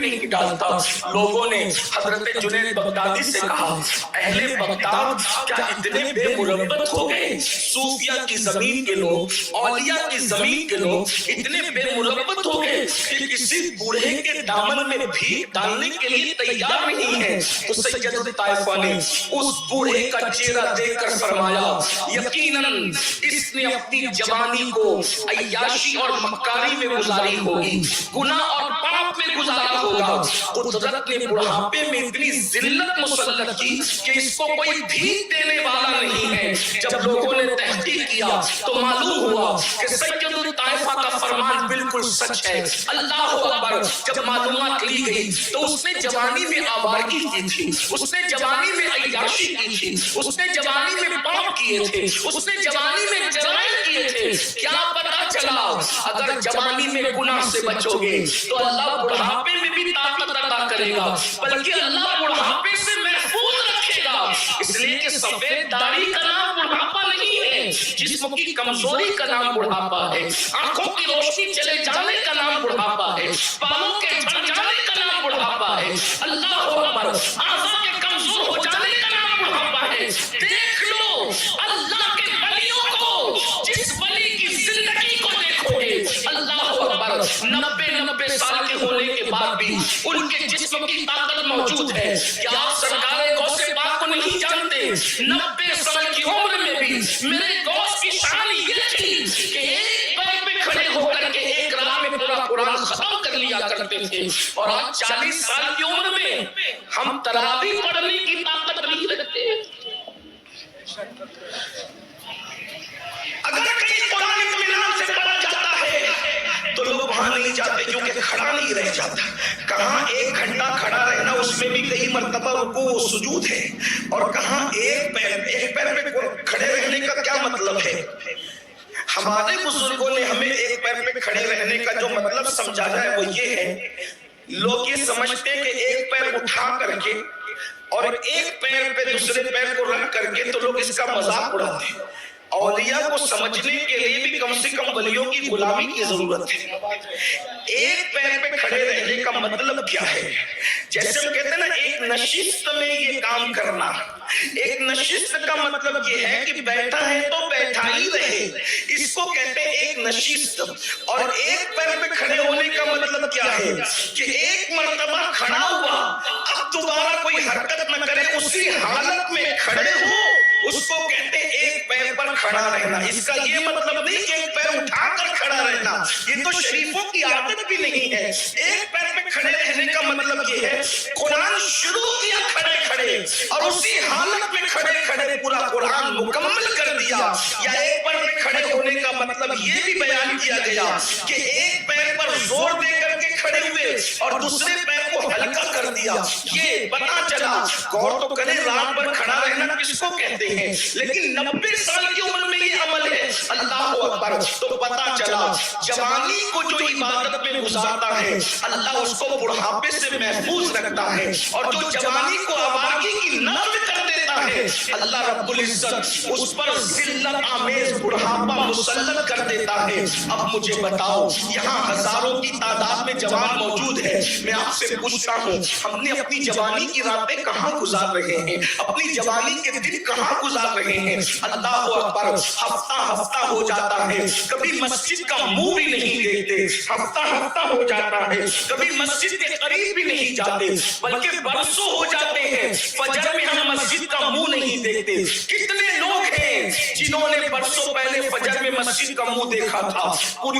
نہیں ڈالتا. لوگوں نے حضرت جنید بغدادی سے کہا اہل بغداد کیا اتنے بے مربت ہو گئے؟ صوفیہ کی زمین کے لوگ، اولیاء کی زمین کے لوگ اتنے بے مربت ہو گئے کہ کسی بوڑھے کے دامن میں بھیک ڈالنے کے لیے تیار نہیں ہے. تو سید الطائفہ نے اس بوڑھے کا چہرہ دیکھ کر فرمایا یقیناً اس نے اپنی جوانی کو عیاشی اور مکاری میں گزاری ہوگی، گناہ اور پاپ میں گزارا ہوگا. قدرت نے بڑھاپے میں اتنی ذلت مسلط کی کہ اس کو کوئی بھیک دینے والا نہیں ہے. جب لوگوں نے تحقیق کیا تو معلوم ہوا کہ سید الطائفہ کا فرمان بالکل سچ ہے. اللہ اکبر. جب معلومات لی گئی تو اس نے جوانی میں آوارگی کی تھی، اس نے جوانی میں عیاشی کی تھی، اس نے جوانی میں پاپ کیے تھے، اس نے جوانی میں جرائم کیے تھے. کیا پتا چلا اگر جوانی میں گناہ سے بچو گے تو اللہ بڑھاپے میں بھی طاقت عطا کرے گا، بلکہ اللہ بڑھاپے سے محفوظ رکھے گا. اس لیے کہ سفید داڑھی کا نام بڑھاپا نہیں ہے، جسم کی کمزوری کا نام بڑھاپا ہے، آنکھوں کی روشنی چلے جانے کا نام بڑھاپا ہے، بالوں کے جھڑ جانے کا نام بڑھاپا ہے. اللہ اکبر. اعضاء کے کمزور ہو جانے کا نام بڑھاپا ہے. دیکھ لو اللہ کے ولیوں کو، جس ولی کی زندگی کو دیکھو گے اللہ اکبر 90 سال کے ہونے کے بعد بھی ان کے جسم کی طاقت موجود ہے. کیا آپ سرکار غوث پاک کو نہیں جانتے؟ 90 سال کی عمر میں بھی میرے غوث کی شان یہ تھی کہ ایک پیر پہ کھڑے ہو کر کے ایک راہ میں پورا قرآن ختم کر لیا کرتے تھے. اور آج 40 سال کی عمر میں ہم تراویح پڑھنے کی طاقت نہیں رکھتے. اگر کہیں قرآن اطمینان سے پڑھا جاتا ہے تو لوگ وہاں نہیں جاتے کیونکہ کھڑا نہیں رہ جاتا. کہاں 1 گھنٹہ کھڑا رہنا اس میں بھی کئی مرتبہ رکوع و سجود ہے، اور کہاں ایک پیر پہ کھڑے رہنے کا کیا مطلب ہے. ہمارے بزرگوں نے ہمیں ایک پیر پہ کھڑے رہنے کا جو مطلب سمجھایا ہے وہ یہ ہے، لوگ یہ سمجھتے کہ ایک پیر اٹھا کر کے اور ایک پیر پہ دوسرے پیر کو رکھ کر کے تو لوگ اس کا مذاق اڑاتے ہیں. اولیاء کو سمجھنے کے لیے بھی کم سے کم ولیوں کی غلامی کی ضرورت ہے. ایک پیر پہ کھڑے رہنے کا مطلب کیا ہے؟ جیسے ہم کہتے ہیں نا ایک نشست میں یہ کام کرنا. ایک نشست کا مطلب یہ ہے کہ بیٹھا ہے تو بیٹھا ہی رہے، اس کو کہتے ہیں ایک نشست. اور ایک پیر پہ کھڑے ہونے کا مطلب کیا ہے کہ ایک مرتبہ کھڑا ہوا اب دوبارہ کوئی حرکت نہ کرے، اسی حالت میں کھڑے ہو، اس کو کہتے ہیں ایک پیر پر کھڑا رہنا. اس کا یہ مطلب نہیں کہ ایک پیر اٹھا کر کھڑا رہنا، یہ تو شریفوں کی عادت بھی نہیں ہے. ایک پیر پہ کھڑے رہنے کا مطلب یہ ہے قرآن شروع کیا کھڑے کھڑے اور اسی حالت میں کھڑے کھڑے پورا قرآن مکمل کر دیا. یا ایک پیر پہ کھڑے ہونے کا مطلب یہ بھی بیان کیا گیا کہ ایک پیر پر زور دے کر کے کھڑے ہوئے اور دوسرے پیر کو ہلکا کر دیا. یہ پتا چلا. غور تو کریں رات پر کھڑا رہنا کس کو کہتے ہیں، لیکن 90 سال کی عمر میں یہ عمل ہے. اللہ اکبر. تو پتا چلا جوانی کو جو عبادت میں گزارتا ہے اللہ اس کو بڑھاپے سے محفوظ رکھتا ہے، اور جو جوانی کو آوارگی کی نظر کر دیتا ہے اللہ رب العزت اس پر ذلت آمیز بڑھاپا مسلط کر دیتا ہے. اب مجھے بتاؤ یہاں ہزاروں کی تعداد میں جوان موجود ہے، میں آپ سے پوچھتا ہوں ہم نے اپنی جوانی کی راتیں کہاں گزار رہے ہیں، اپنی جوانی کے دن کہاں گزار رہے ہیں. اللہ اکبر. ہفتہ ہو جاتا ہے کبھی مسجد کا منہ بھی نہیں دیکھتے، ہفتہ ہو جاتا ہے کبھی مسجد کے قریب بھی نہیں جاتے، بلکہ برسوں ہو جاتے ہیں فجر میں ہم مسجد کا منہ نہیں دیکھتے. کتنے لوگ ہیں جنہوں نے برسوں پہلے فجر میں مسجد کا منہ دیکھا تھا،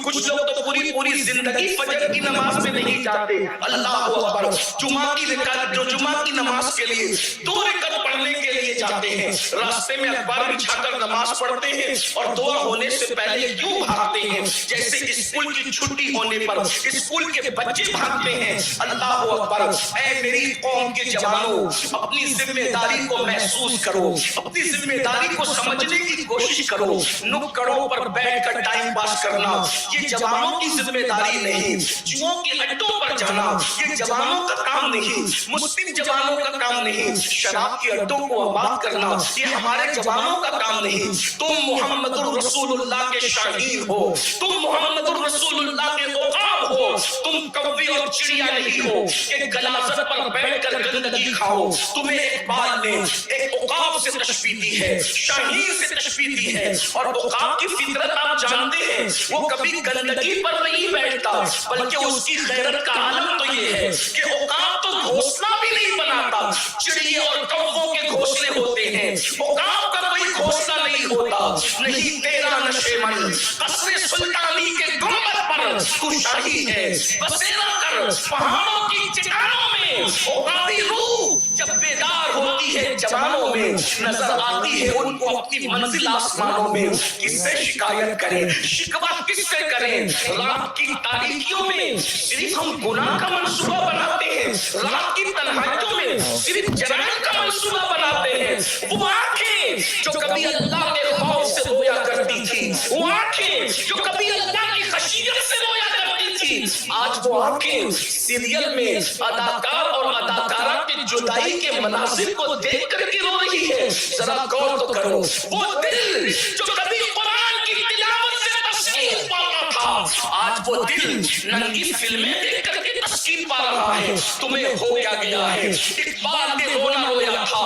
کچھ لوگ تو پوری زندگی فجر کی نماز میں نہیں جاتے. اللہ اکبر. جمعہ کی نماز کے لیے 2 رکعت پڑھنے کے لیے جاتے ہیں، راستے میں اخبار بچھا کر نماز پڑھتے ہیں اور دعا ہونے سے پہلے یوں بھاگتے ہیں جیسے اسکول کی چھٹی ہونے پر اسکول کے بچے بھاگتے ہیں. اللہ اکبر. اے میری قوم کے جوانوں، اپنی ذمہ داری کو محسوس کرو، اپنی ذمہ داری کو سمجھنے کی کوشش کرو. نکڑوں پر بیٹھ کر ٹائم پاس کرنا یہ جوانوں کی ذمہ داری نہیں. جوؤں کے اڈوں پر جانا یہ جوانوں کا کام نہیں، مسلم جوانوں کا کام نہیں. شراب کے اڈوں کو آباد کرنا یہ ہمارے جوانوں کا کام نہیں. تم محمد الرسول اللہ کے شاہین ہو، تم محمد الرسول اللہ کے عقاب ہو. तुम कौवे और चिड़िया नहीं हो कि गलाज़त पर बैठकर गंदगी खाओ। तुम्हें इकबाल ने एक उकाब से तशबीह दी है, शाहीन से तशबीह दी है, और उकाब की फितरत आप जानते हैं, वो कभी गंदगी पर नहीं बैठता, बल्कि उसकी गैरत का आलम तो ये है कि उकाब तो घोंसला भी नहीं बनाता, चिड़िया और कौवों के घोंसले होते हैं, उकाब का कोई घोंसला नहीं होता। नहीं तेरा नशेमन कसरे सुल्तानी के गुंबद पर कुशाही है, बसेरा कर पहाड़ों की चट्टानों में। उकाबी रूह जब बेदार होती है जवानों में, नजर आती है उनको अपनी मंजिल आसमानों में। किससे शिकायत करें, शिकवा किससे करें, रात की तारीकियों में सिर्फ हम गुनाह का मंसूबा बनाते हैं, रात की तन्हाइयों में सिर्फ जराइम का मंसूबा बनाते हैं। वो आंखें जो कभी अल्लाह के खौफ से रोया करती थी, वो आंखें जो कभी अल्लाह की खशियत से रोया करती थी, आज वो आंखें सीरियल में अदाकार और अदाकारा की जुदाई के मनासिर को देख करके रो रही है। जरा गौर तो करो, वो दिल जो कभी कुरान की तिलावत से तस्कीन पाता था, आज वो दिल नंगी फिल्में देख करके तस्कीन पा रहा है। तुम्हें हो क्या गया है? इकबाल ने रोना रोया था,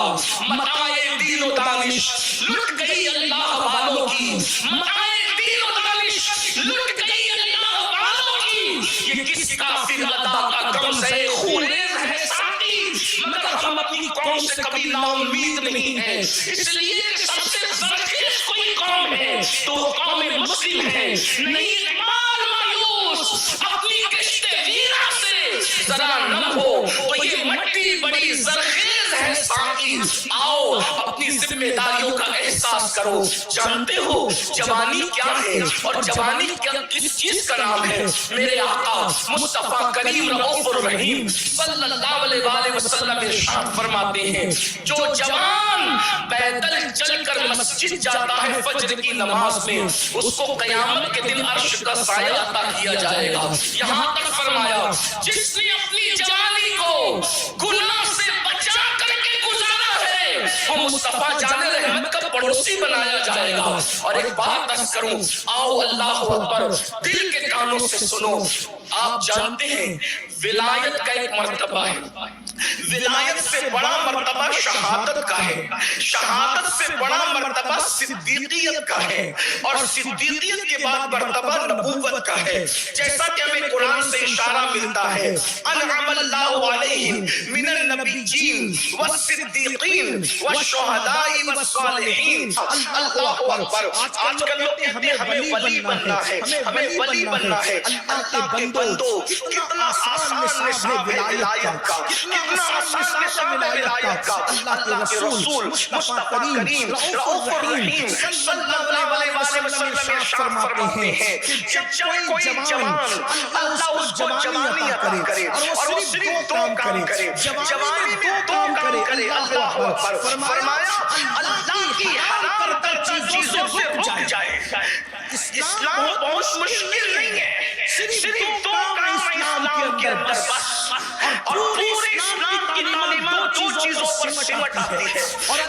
मताए दीन व दानिश लुट गई अल्लाह वालों की, मताए दीन व दानिश लुट गई अल्लाह वालों की। ये किस काफिर अदा का गम से खूनेज़ है साथी, मगर हम अपनी कौम से कभी नाउम्मीद नहीं है, इसलिए कि सबसे ज़रख़ेज़ कोई कौम है तो वो कौम मुस्लिम है। नहीं इकबाल मायूस अपनी किश्ते वीरा से जरा नम हो तो ये मट्टी बड़ी ज़रख़ेज़ है साथी। आओ अपनी जिम्मेदारियों का एहसास करो। जानते हो जवानी क्या है और जवानी क्या किस चीज का नाम है? मेरे आका मुस्तफा करीम रऊफ़ुर रहीम सल्लल्लाहु अलैहि वसल्लम इरशाद फरमाते हैं, जो जवान पैदल चलकर मस्जिद जाता है फज्र की नमाज में, उसको क़यामत के दिन अर्श का साया अता किया जाएगा। यहाँ तक फरमाया, जिसने अपनी जवानी को गुनाह से बचा करके गुजारा है, वो मुस्तफा जाने रहमत का पड़ोसी बनाया जाएगा। और एक बात अर्ज़ करूं, आओ अल्लाह अकबर, दिल के कानों से सुनो। आप जानते हैं विलायत का एक मर्तबा है, विलायत से बड़ा मर्तबा शहादत का है, शहादत से बड़ा मर्तबा सिद्दीकियत का है, और सिद्दीकियत के बाद मर्तबा नबूवत का है। जैसा कि हमें कुरान से इशारा मिलता है, अनअमल्लाहु अलैहिम मिनन नबिय्यीन वस्सिद्दीकीन वश्शुहदाई वस्सालिहीन। अल्लाहु अकबर। आजकल लोग कहते हैं हमें वली बनना है, हमें वली बनना है। अल्लाह के बंदो, कितना आसान निसाब है विलायत का, कितना आसान निसाब है विलायत का। अल्लाह के रसूल मुस्तफा करीम रऊफ़ुर रहीम सल्लल्लाहु अलैहि वसल्लम इरशाद फरमाते हैं कि जब कोई जवान अल्लाह उसको जवानी अता करे और वो सिर्फ दो काम करे, जवानी में दो काम करे। अल्लाह अकबर। फरमाया अल्लाह की हराम करता चीजों से रुक जाए। इस्लाम बहुत मुश्किल नहीं है, सिर्फ दो काम इस्लाम के अंदर बस, और पूरे इस्लाम की तालीमात दो चीजों पर सिमट आती है।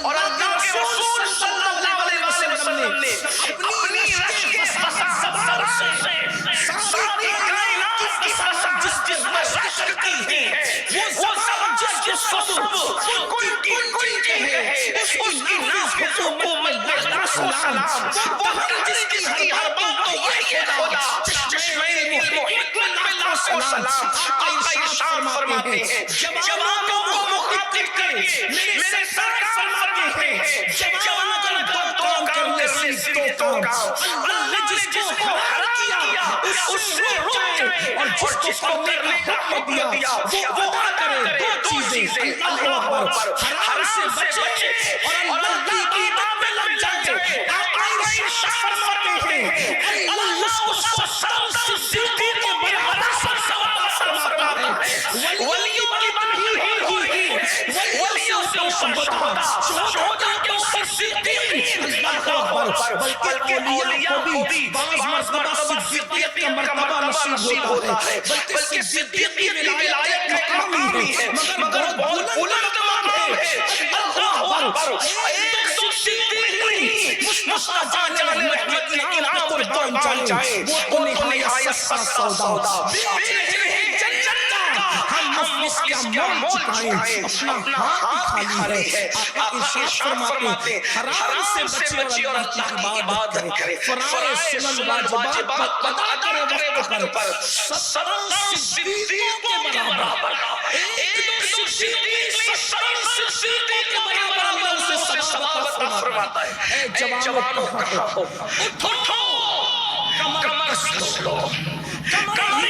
और अल्लाह के रसूल सल्लल्लाहु अलैहि वसल्लम ने अपनी रश्क-ए फसाद से सारी कायनात की फसाद जिसमें रश्क की है, वो सब जिसको सब कुल के है, उसकी नाफ़िज़ हुकूमत सलाम, वो जिसकी हर बात यही है खुदा, चश्मे इल्म व हिकमत में लाखों सलाम। आका इरशाद फरमाते हैं, जवानों को मुखातिब करके मेरे सरकार फरमाते हैं, जवानों को दो काम करने सिर्फ दो काम। अल्लाह ने जिसको हरा किया उससे रुक जाए, और जिसको करने का हुक्म दिया वो करे दो चीजें। अल्लाह अकबर। हराम से बचे और अल्लाह की इबादत में लग जाए। आका इरशाद फरमाते हैं, अल्लाह उसको सिद्दीक़ के बराबर सवाब फरमाता है। वलियों की बात ही वलियों से मोहब्बत होता, शोहदा के ऊपर सिद्दीक़। बल्कि औलिया को भी बाज़ मर्तबा सिद्दीक़ियत का मर्तबा नसीब होता है, बल्कि सिद्दीक़ियत की विलायत का मकाम ही है, मगर बहुत बुलंद मकाम है। अल्लाह अकबर। एक तो सिद्दीक़ नहीं, मुस्तफा जाने रहमत के इनाम कुर्बान जाए वो तो निहायत सस्ता सौदा। बेच रहे हैं जन्नत का हम इसका मोल चुकाएं, अपना हाथ भी खाली है। आका इरशाद फरमाते हराम से बचे और अल्लाह की इबादत करे। फराए सुनन वाजिबात अदा करे वक्त पर 70 सिद्दीकों के बराबर। एक दो सिद्दीक 70 सिद्दीकों के बराबर अल्लाह उसे सवाब अता फरमाता है। ऐ जवानों कहाँ हो, उठो कमर कस लो।